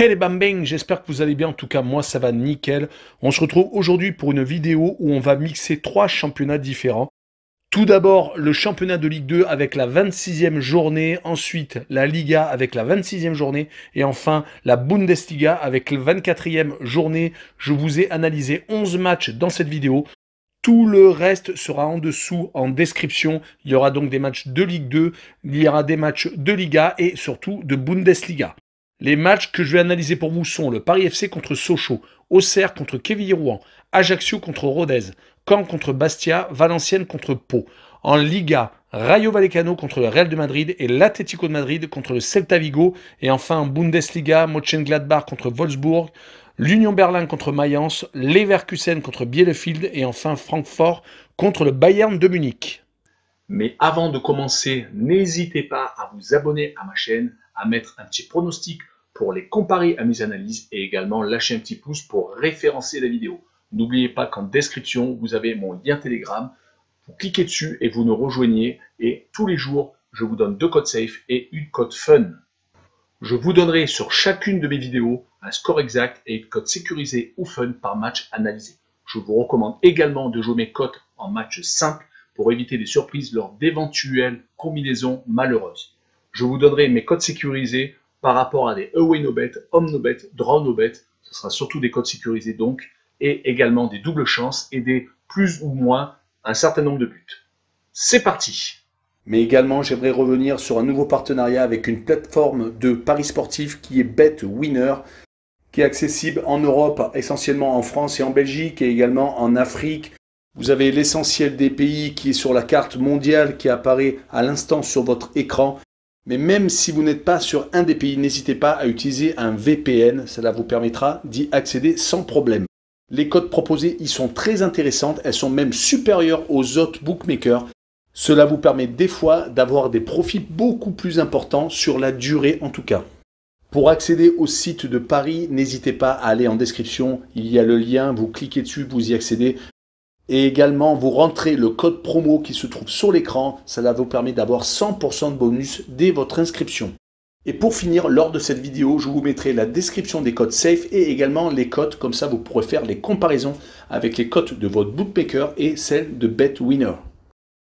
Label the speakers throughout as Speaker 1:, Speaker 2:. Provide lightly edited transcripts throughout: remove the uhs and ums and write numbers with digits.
Speaker 1: Hey les bambins, j'espère que vous allez bien, en tout cas moi ça va nickel. On se retrouve aujourd'hui pour une vidéo où on va mixer 3 championnats différents. Tout d'abord le championnat de Ligue 2 avec la 26e journée, ensuite la Liga avec la 26e journée et enfin la Bundesliga avec la 24e journée. Je vous ai analysé 11 matchs dans cette vidéo. Tout le reste sera en dessous en description. Il y aura donc des matchs de Ligue 2, il y aura des matchs de Liga et surtout de Bundesliga. Les matchs que je vais analyser pour vous sont le Paris FC contre Sochaux, Auxerre contre Quevilly-Rouen, Ajaccio contre Rodez, Caen contre Bastia, Valenciennes contre Pau. En Liga, Rayo Vallecano contre le Real de Madrid et l'Atlético de Madrid contre le Celta Vigo. Et enfin en Bundesliga, Mönchengladbach contre Wolfsburg, l'Union Berlin contre Mayence, Leverkusen contre Bielefeld et enfin Francfort contre le Bayern de Munich.
Speaker 2: Mais avant de commencer, n'hésitez pas à vous abonner à ma chaîne, à mettre un petit pronostic pour les comparer à mes analyses et également lâcher un petit pouce pour référencer la vidéo. N'oubliez pas qu'en description, vous avez mon lien Telegram. Vous cliquez dessus et vous nous rejoignez. Et tous les jours, je vous donne 2 codes safe et une code fun. Je vous donnerai sur chacune de mes vidéos un score exact et une cote sécurisée ou fun par match analysé. Je vous recommande également de jouer mes cotes en match simple pour éviter des surprises lors d'éventuelles combinaisons malheureuses. Je vous donnerai mes codes sécurisés par rapport à des away no bet, home no bet, draw no bet. Ce sera surtout des codes sécurisés donc, et également des doubles chances et des plus ou moins un certain nombre de buts. C'est parti!
Speaker 1: Mais également, j'aimerais revenir sur un nouveau partenariat avec une plateforme de paris sportifs qui est BetWinner, qui est accessible en Europe, essentiellement en France et en Belgique, et également en Afrique. Vous avez l'essentiel des pays qui est sur la carte mondiale qui apparaît à l'instant sur votre écran. Mais même si vous n'êtes pas sur un des pays, n'hésitez pas à utiliser un VPN. Cela vous permettra d'y accéder sans problème. Les cotes proposées y sont très intéressantes. Elles sont même supérieures aux autres bookmakers. Cela vous permet des fois d'avoir des profits beaucoup plus importants sur la durée en tout cas. Pour accéder au site de Paris, n'hésitez pas à aller en description. Il y a le lien, vous cliquez dessus, vous y accédez. Et également, vous rentrez le code promo qui se trouve sur l'écran. Cela vous permet d'avoir 100% de bonus dès votre inscription. Et pour finir, lors de cette vidéo, je vous mettrai la description des codes safe et également les cotes. Comme ça, vous pourrez faire les comparaisons avec les cotes de votre bookmaker et celles de BetWinner.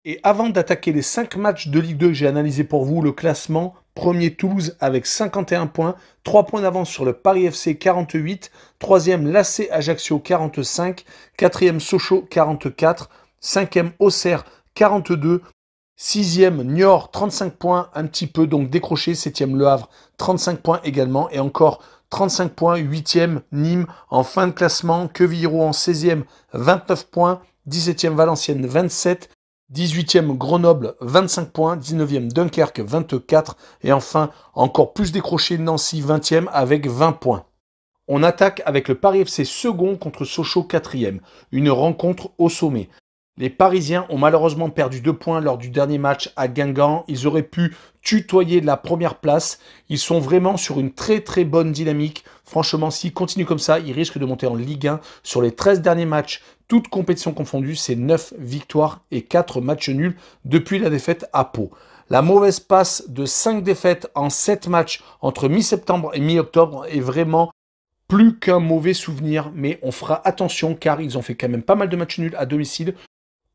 Speaker 1: Et avant d'attaquer les 5 matchs de Ligue 2, j'ai analysé pour vous le classement. Premier Toulouse avec 51 points, 3 points d'avance sur le Paris FC 48, 3e l'AC Ajaccio 45, 4e Sochaux 44, 5e Auxerre 42, 6e Niort 35 points, un petit peu donc décroché, 7e Le Havre 35 points également et encore 35 points, 8e Nîmes en fin de classement, Quevilly-Rouen 16e 29 points, 17e Valenciennes 27, 18e Grenoble 25 points, 19e Dunkerque 24 et enfin encore plus décroché Nancy 20e avec 20 points. On attaque avec le Paris FC second contre Sochaux 4e, une rencontre au sommet. Les Parisiens ont malheureusement perdu 2 points lors du dernier match à Guingamp. Ils auraient pu tutoyer la première place. Ils sont vraiment sur une très bonne dynamique. Franchement, s'ils continuent comme ça, ils risquent de monter en Ligue 1. Sur les 13 derniers matchs, toutes compétitions confondues, c'est 9 victoires et 4 matchs nuls depuis la défaite à Pau. La mauvaise passe de 5 défaites en 7 matchs entre mi-septembre et mi-octobre est vraiment plus qu'un mauvais souvenir. Mais on fera attention car ils ont fait quand même pas mal de matchs nuls à domicile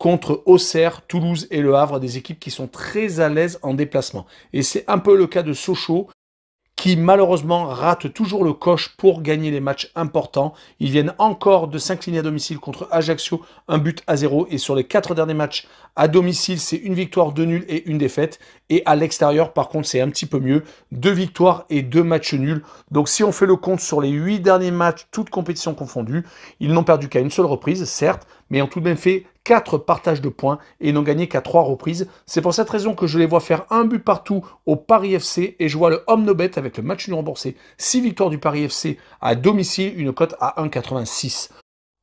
Speaker 1: contre Auxerre, Toulouse et Le Havre, des équipes qui sont très à l'aise en déplacement. Et c'est un peu le cas de Sochaux, qui malheureusement rate toujours le coche pour gagner les matchs importants. Ils viennent encore de s'incliner à domicile contre Ajaccio, 1-0. Et sur les 4 derniers matchs à domicile, c'est une victoire, 2 nuls et une défaite. Et à l'extérieur, par contre, c'est un petit peu mieux. 2 victoires et 2 matchs nuls. Donc si on fait le compte sur les 8 derniers matchs, toutes compétitions confondues, ils n'ont perdu qu'à une seule reprise, certes, mais ont tout de même fait 4 partages de points et n'ont gagné qu'à 3 reprises. C'est pour cette raison que je les vois faire un but partout au Paris FC et je vois le home no bet avec le match nul remboursé. 6 victoires du Paris FC à domicile, une cote à 1,86.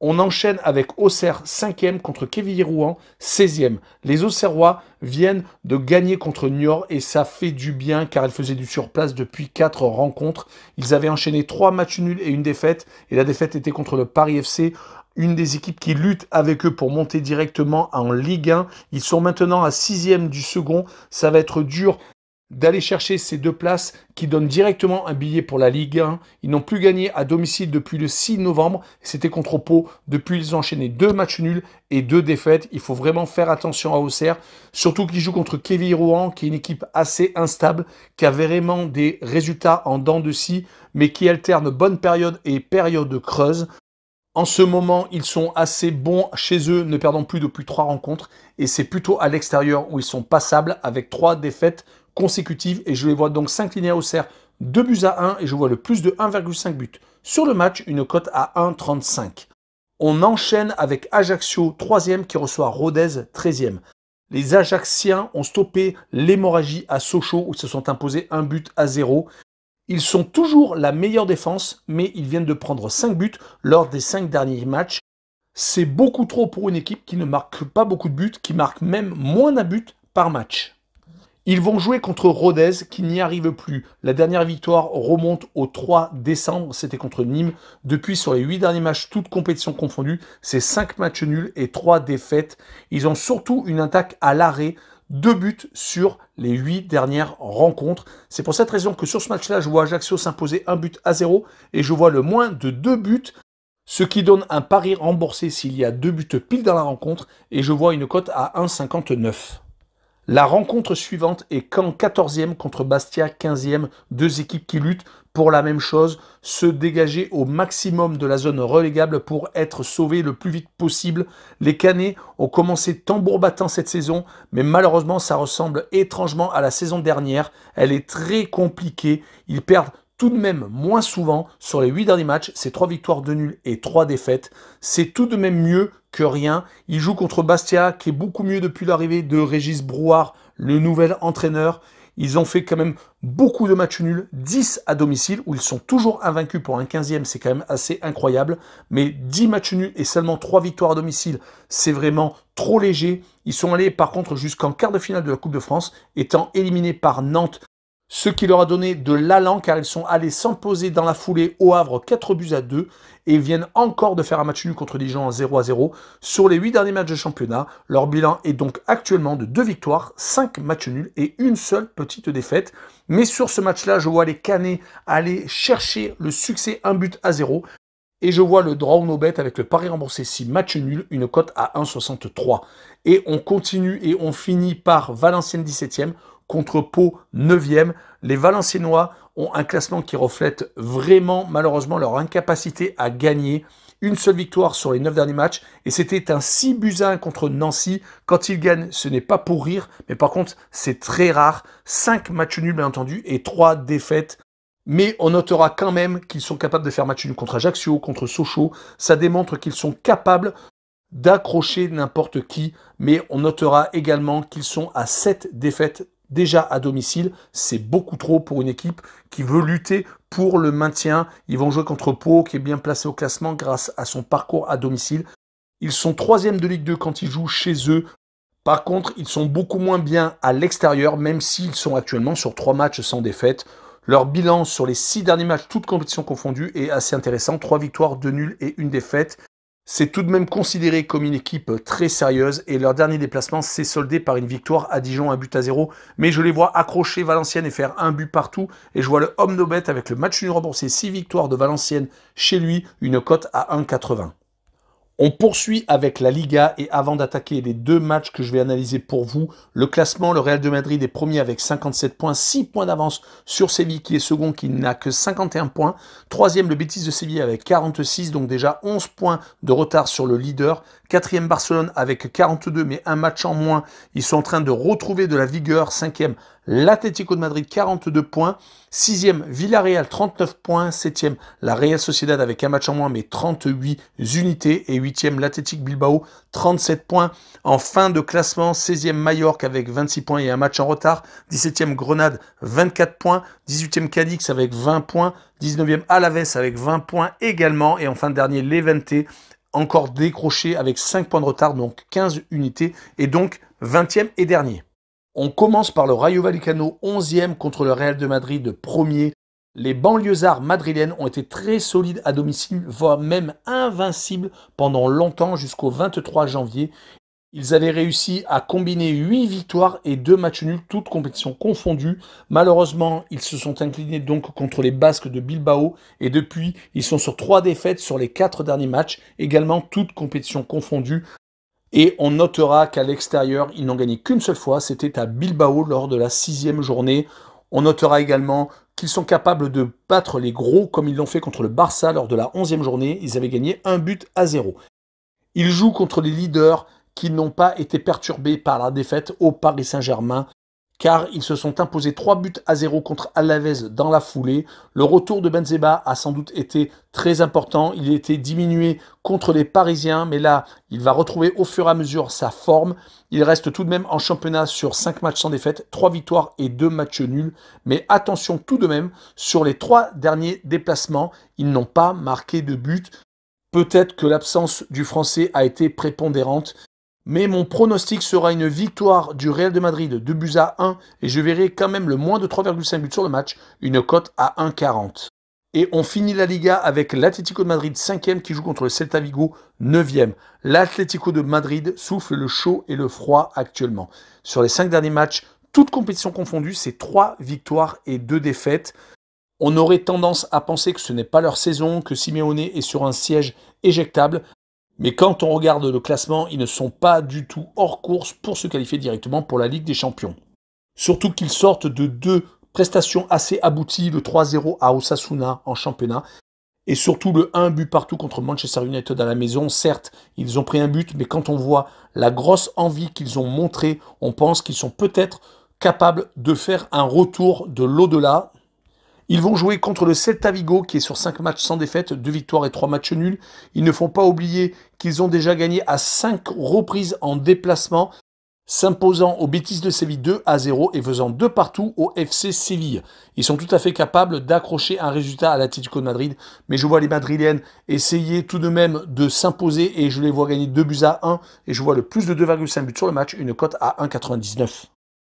Speaker 1: On enchaîne avec Auxerre 5e contre Quevilly-Rouen 16e. Les Auxerrois viennent de gagner contre Niort et ça fait du bien car ils faisaient du surplace depuis 4 rencontres. Ils avaient enchaîné 3 matchs nuls et une défaite et la défaite était contre le Paris FC. Une des équipes qui lutte avec eux pour monter directement en Ligue 1. Ils sont maintenant à 6e du second. Ça va être dur d'aller chercher ces 2 places qui donnent directement un billet pour la Ligue 1. Ils n'ont plus gagné à domicile depuis le 6 novembre. C'était contre Pau. Depuis, ils ont enchaîné 2 matchs nuls et 2 défaites. Il faut vraiment faire attention à Auxerre, surtout qu'ils jouent contre Kévy Rouen, qui est une équipe assez instable, qui a vraiment des résultats en dents de scie, mais qui alterne bonne période et période creuse. En ce moment, ils sont assez bons chez eux, ne perdant plus depuis 3 rencontres. Et c'est plutôt à l'extérieur où ils sont passables avec 3 défaites consécutives. Et je les vois donc s'incliner à Auxerre 2-1 et je vois le plus de 1,5 buts. Sur le match, une cote à 1,35. On enchaîne avec Ajaccio 3e qui reçoit Rodez 13e. Les Ajacciens ont stoppé l'hémorragie à Sochaux où ils se sont imposés 1-0. Ils sont toujours la meilleure défense, mais ils viennent de prendre 5 buts lors des 5 derniers matchs. C'est beaucoup trop pour une équipe qui ne marque pas beaucoup de buts, qui marque même moins d'un but par match. Ils vont jouer contre Rodez, qui n'y arrive plus. La dernière victoire remonte au 3 décembre, c'était contre Nîmes. Depuis, sur les 8 derniers matchs, toutes compétitions confondues, c'est 5 matchs nuls et 3 défaites. Ils ont surtout une attaque à l'arrêt, 2 buts sur les 8 dernières rencontres. C'est pour cette raison que sur ce match-là, je vois Ajaccio s'imposer 1-0 et je vois le moins de 2 buts, ce qui donne un pari remboursé s'il y a 2 buts pile dans la rencontre et je vois une cote à 1,59. La rencontre suivante est Caen 14e contre Bastia 15e, 2 équipes qui luttent pour la même chose, se dégager au maximum de la zone relégable pour être sauvés le plus vite possible. Les Canets ont commencé tambour battant cette saison, mais malheureusement ça ressemble étrangement à la saison dernière. Elle est très compliquée, ils perdent tout de même moins souvent sur les 8 derniers matchs, c'est 3 victoires, 2 nuls et 3 défaites. C'est tout de même mieux que rien. Ils jouent contre Bastia, qui est beaucoup mieux depuis l'arrivée de Régis Brouard, le nouvel entraîneur. Ils ont fait quand même beaucoup de matchs nuls, 10 à domicile, où ils sont toujours invaincus pour un 15e, c'est quand même assez incroyable. Mais 10 matchs nuls et seulement 3 victoires à domicile, c'est vraiment trop léger. Ils sont allés par contre jusqu'en quart de finale de la Coupe de France, étant éliminés par Nantes, ce qui leur a donné de l'allant car ils sont allés s'imposer dans la foulée au Havre 4-2 et viennent encore de faire un match nul contre Dijon en 0-0. Sur les 8 derniers matchs de championnat, leur bilan est donc actuellement de 2 victoires, 5 matchs nuls et une seule petite défaite. Mais sur ce match-là, je vois les Canets aller chercher le succès 1-0 et je vois le draw no bet avec le pari remboursé 6 matchs nuls, une cote à 1,63. Et on continue et on finit par Valenciennes 17e, contre Pau 9e. Les Valenciennois ont un classement qui reflète vraiment malheureusement leur incapacité à gagner. Une seule victoire sur les 9 derniers matchs et c'était un 6-1 contre Nancy. Quand ils gagnent, ce n'est pas pour rire, mais par contre, c'est très rare. 5 matchs nuls bien entendu et 3 défaites. Mais on notera quand même qu'ils sont capables de faire match nul contre Ajaccio, contre Sochaux. Ça démontre qu'ils sont capables d'accrocher n'importe qui, mais on notera également qu'ils sont à 7 défaites déjà à domicile. C'est beaucoup trop pour une équipe qui veut lutter pour le maintien. Ils vont jouer contre Pau, qui est bien placé au classement grâce à son parcours à domicile. Ils sont 3e de Ligue 2 quand ils jouent chez eux. Par contre, ils sont beaucoup moins bien à l'extérieur, même s'ils sont actuellement sur 3 matchs sans défaite. Leur bilan sur les 6 derniers matchs, toutes compétitions confondues, est assez intéressant. 3 victoires, 2 nuls et 1 défaite. C'est tout de même considéré comme une équipe très sérieuse et leur dernier déplacement s'est soldé par une victoire à Dijon, 1-0. Mais je les vois accrocher Valenciennes et faire un but partout. Et je vois le homme no bet avec le match nul remboursé, 6 victoires de Valenciennes chez lui, une cote à 1,80. On poursuit avec la Liga et avant d'attaquer les 2 matchs que je vais analyser pour vous, le classement, le Real de Madrid est premier avec 57 points, 6 points d'avance sur Séville qui est second qui n'a que 51 points. Troisième, le Betis de Séville avec 46, donc déjà 11 points de retard sur le leader. Quatrième, Barcelone avec 42, mais un match en moins. Ils sont en train de retrouver de la vigueur. Cinquième, l'Atlético de Madrid, 42 points. Sixième, Villarreal, 39 points. Septième, la Real Sociedad avec un match en moins, mais 38 unités. Et huitième, l'Athletic Bilbao, 37 points. En fin de classement, 16e, Mallorca avec 26 points et un match en retard. 17e, Grenade, 24 points. 18e, Cadix avec 20 points. 19e, Alaves avec 20 points également. Et en fin de dernier, Levante, encore décroché avec 5 points de retard, donc 15 unités. Et donc 20e et dernier. On commence par le Rayo Vallecano, 11e contre le Real de Madrid, premier. Les banlieusards madrilènes ont été très solides à domicile, voire même invincibles pendant longtemps jusqu'au 23 janvier. Ils avaient réussi à combiner 8 victoires et 2 matchs nuls, toutes compétitions confondues. Malheureusement, ils se sont inclinés donc contre les Basques de Bilbao et depuis, ils sont sur 3 défaites sur les 4 derniers matchs, également toutes compétitions confondues. Et on notera qu'à l'extérieur, ils n'ont gagné qu'une seule fois, c'était à Bilbao lors de la 6e journée. On notera également qu'ils sont capables de battre les gros comme ils l'ont fait contre le Barça lors de la 11e journée. Ils avaient gagné 1-0. Ils jouent contre les leaders qui n'ont pas été perturbés par la défaite au Paris Saint-Germain, car ils se sont imposés 3-0 contre Alavés dans la foulée. Le retour de Benzema a sans doute été très important. Il a été diminué contre les Parisiens, mais là, il va retrouver au fur et à mesure sa forme. Il reste tout de même en championnat sur 5 matchs sans défaite, 3 victoires et 2 matchs nuls. Mais attention tout de même, sur les 3 derniers déplacements, ils n'ont pas marqué de but. Peut-être que l'absence du Français a été prépondérante. Mais mon pronostic sera une victoire du Real de Madrid 2-1 et je verrai quand même le moins de 3,5 buts sur le match, une cote à 1,40. Et on finit la Liga avec l'Atlético de Madrid 5e qui joue contre le Celta Vigo 9e. L'Atlético de Madrid souffle le chaud et le froid actuellement. Sur les 5 derniers matchs, toutes compétitions confondues, c'est 3 victoires et 2 défaites. On aurait tendance à penser que ce n'est pas leur saison, que Simeone est sur un siège éjectable. Mais quand on regarde le classement, ils ne sont pas du tout hors course pour se qualifier directement pour la Ligue des Champions. Surtout qu'ils sortent de 2 prestations assez abouties, le 3-0 à Osasuna en championnat, et surtout le 1 but partout contre Manchester United à la maison. Certes, ils ont pris un but, mais quand on voit la grosse envie qu'ils ont montrée, on pense qu'ils sont peut-être capables de faire un retour de l'au-delà. Ils vont jouer contre le Celta Vigo qui est sur 5 matchs sans défaite, 2 victoires et 3 matchs nuls. Ils ne font pas oublier qu'ils ont déjà gagné à 5 reprises en déplacement, s'imposant aux Betis de Séville 2-0 et faisant 2 partout au FC Séville. Ils sont tout à fait capables d'accrocher un résultat à l'Atlético de Madrid, mais je vois les Madrilènes essayer tout de même de s'imposer et je les vois gagner 2-1 et je vois le plus de 2,5 buts sur le match, une cote à 1,99.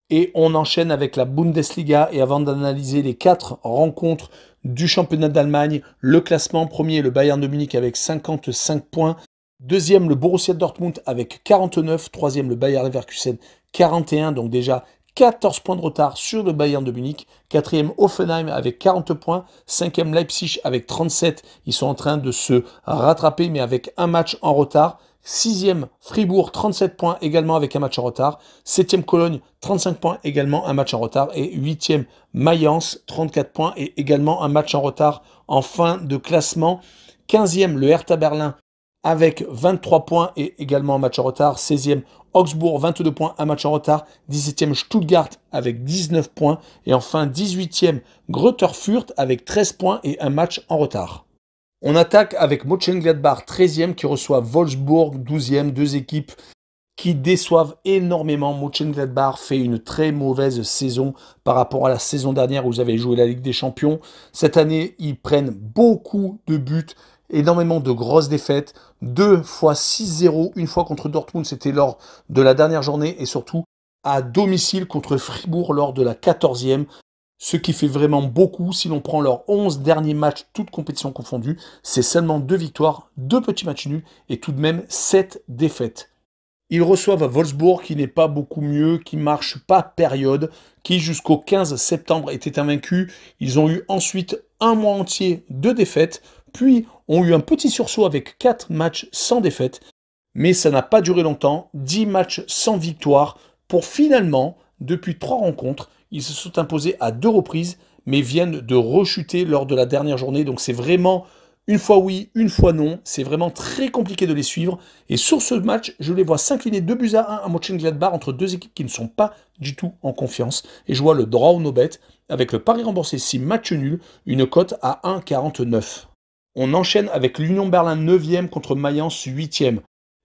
Speaker 1: Et on enchaîne avec la Bundesliga. Et avant d'analyser les 4 rencontres du championnat d'Allemagne, le classement premier, le Bayern de Munich avec 55 points. Deuxième, le Borussia Dortmund avec 49. Troisième, le Bayer Leverkusen 41. Donc déjà 14 points de retard sur le Bayern de Munich. Quatrième, Hoffenheim avec 40 points. Cinquième, Leipzig avec 37. Ils sont en train de se rattraper mais avec un match en retard. 6e, Fribourg, 37 points, également avec un match en retard. 7e, Cologne, 35 points, également un match en retard. Et 8e, Mayence, 34 points et également un match en retard en fin de classement. 15e, le Hertha Berlin avec 23 points et également un match en retard. 16e, Augsbourg, 22 points, un match en retard. 17e, Stuttgart avec 19 points. Et enfin, 18e, Greuther Fürth avec 13 points et un match en retard. On attaque avec Mönchengladbach 13e qui reçoit Wolfsburg 12e, 2 équipes qui déçoivent énormément. Mönchengladbach fait une très mauvaise saison par rapport à la saison dernière où ils avaient joué la Ligue des Champions. Cette année, ils prennent beaucoup de buts, énormément de grosses défaites. 2 fois 6-0, une fois contre Dortmund, c'était lors de la dernière journée et surtout à domicile contre Fribourg lors de la 14e. Ce qui fait vraiment beaucoup, si l'on prend leurs 11 derniers matchs, toutes compétitions confondues, c'est seulement 2 victoires, 2 petits matchs nuls et tout de même 7 défaites. Ils reçoivent Wolfsburg qui n'est pas beaucoup mieux, qui marche pas période, qui jusqu'au 15 septembre était invaincu. Ils ont eu ensuite un mois entier de défaites, puis ont eu un petit sursaut avec 4 matchs sans défaite. Mais ça n'a pas duré longtemps, 10 matchs sans victoire pour finalement, depuis 3 rencontres, ils se sont imposés à 2 reprises, mais viennent de rechuter lors de la dernière journée. Donc c'est vraiment une fois oui, une fois non. C'est vraiment très compliqué de les suivre. Et sur ce match, je les vois s'incliner 2-1 à Mönchengladbach entre 2 équipes qui ne sont pas du tout en confiance. Et je vois le draw no bet avec le pari remboursé 6 matchs nuls, une cote à 1,49. On enchaîne avec l'Union Berlin 9e contre Mayence 8e.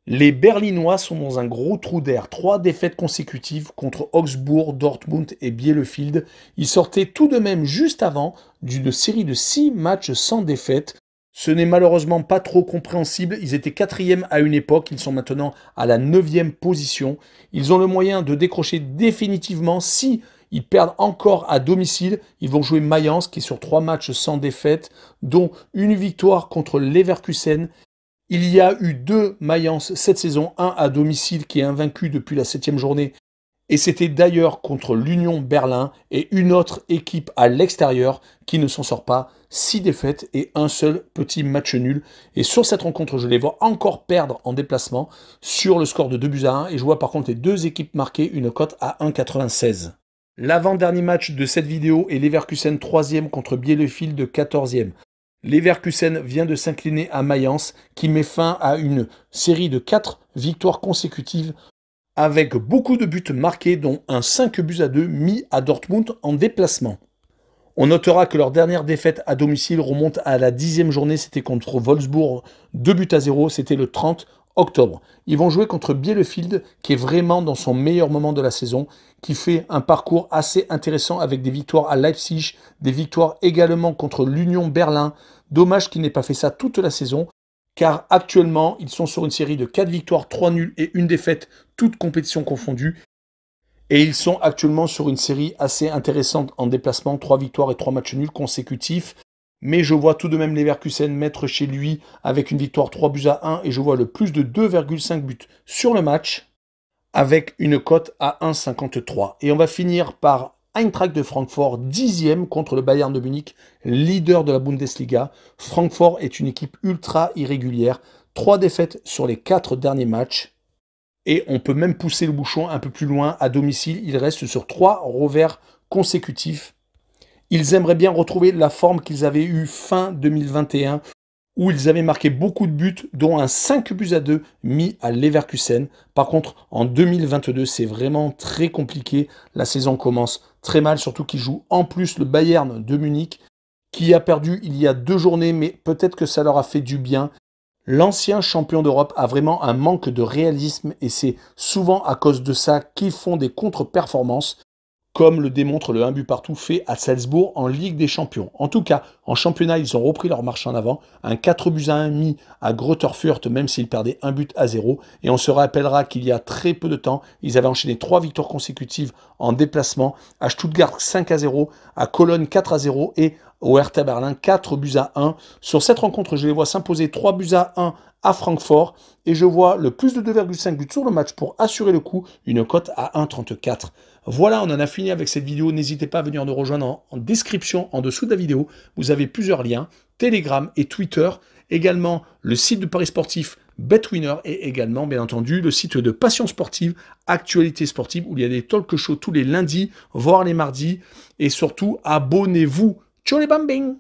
Speaker 1: Les Berlinois sont dans un gros trou d'air. 3 défaites consécutives contre Augsbourg, Dortmund et Bielefeld. Ils sortaient tout de même juste avant d'une série de 6 matchs sans défaite. Ce n'est malheureusement pas trop compréhensible. Ils étaient 4e à une époque. Ils sont maintenant à la 9e position. Ils ont le moyen de décrocher définitivement si ils perdent encore à domicile. Ils vont jouer Mayence qui est sur 3 matchs sans défaite, dont une victoire contre Leverkusen. Il y a eu 2 Mayence cette saison, un à domicile qui est invaincu depuis la 7e journée, et c'était d'ailleurs contre l'Union Berlin, et une autre équipe à l'extérieur qui ne s'en sort pas, 6 défaites et un seul petit match nul. Et sur cette rencontre, je les vois encore perdre en déplacement sur le score de 2-1, et je vois par contre les 2 équipes marquer une cote à 1,96. L'avant-dernier match de cette vidéo est Leverkusen 3e contre Bielefeld 14e. Leverkusen vient de s'incliner à Mayence, qui met fin à une série de 4 victoires consécutives avec beaucoup de buts marqués, dont un 5-2 mis à Dortmund en déplacement. On notera que leur dernière défaite à domicile remonte à la 10e journée, c'était contre Wolfsburg, 2-0, c'était le 30 octobre. Ils vont jouer contre Bielefeld, qui est vraiment dans son meilleur moment de la saison, qui fait un parcours assez intéressant avec des victoires à Leipzig, des victoires également contre l'Union Berlin. Dommage qu'il n'ait pas fait ça toute la saison, car actuellement, ils sont sur une série de 4 victoires, 3 nuls et 1 défaite, toutes compétitions confondues. Et ils sont actuellement sur une série assez intéressante en déplacement, 3 victoires et 3 matchs nuls consécutifs. Mais je vois tout de même Leverkusen mettre chez lui avec une victoire 3-1 et je vois le plus de 2,5 buts sur le match avec une cote à 1,53. Et on va finir par Eintracht de Francfort, 10e contre le Bayern de Munich, leader de la Bundesliga. Francfort est une équipe ultra irrégulière, 3 défaites sur les 4 derniers matchs. Et on peut même pousser le bouchon un peu plus loin. À domicile, ils restent sur 3 revers consécutifs. Ils aimeraient bien retrouver la forme qu'ils avaient eue fin 2021, où ils avaient marqué beaucoup de buts, dont un 5-2 mis à Leverkusen. Par contre, en 2022, c'est vraiment très compliqué. La saison commence très mal, surtout qu'ils jouent en plus le Bayern de Munich, qui a perdu il y a 2 journées, mais peut-être que ça leur a fait du bien. L'ancien champion d'Europe a vraiment un manque de réalisme, et c'est souvent à cause de ça qu'ils font des contre-performances, comme le démontre le 1 but partout fait à Salzbourg en Ligue des Champions. En tout cas, en championnat, ils ont repris leur marche en avant. Un 4-1 mis à Greuther Fürth, même s'ils perdaient 1-0. Et on se rappellera qu'il y a très peu de temps, ils avaient enchaîné 3 victoires consécutives en déplacement. À Stuttgart 5-0, à Cologne 4-0 et au Hertha Berlin 4-1. Sur cette rencontre, je les vois s'imposer 3-1 à Francfort. Et je vois le plus de 2,5 buts sur le match pour assurer le coup, une cote à 1,34. Voilà, on en a fini avec cette vidéo. N'hésitez pas à venir nous rejoindre en description en dessous de la vidéo. Vous avez plusieurs liens, Telegram et Twitter. Également le site de Paris Sportif BetWinner et également, bien entendu, le site de Passion Sportive, Actualité Sportive, où il y a des talk shows tous les lundis, voire les mardis. Et surtout, abonnez-vous. Ciao les bambins!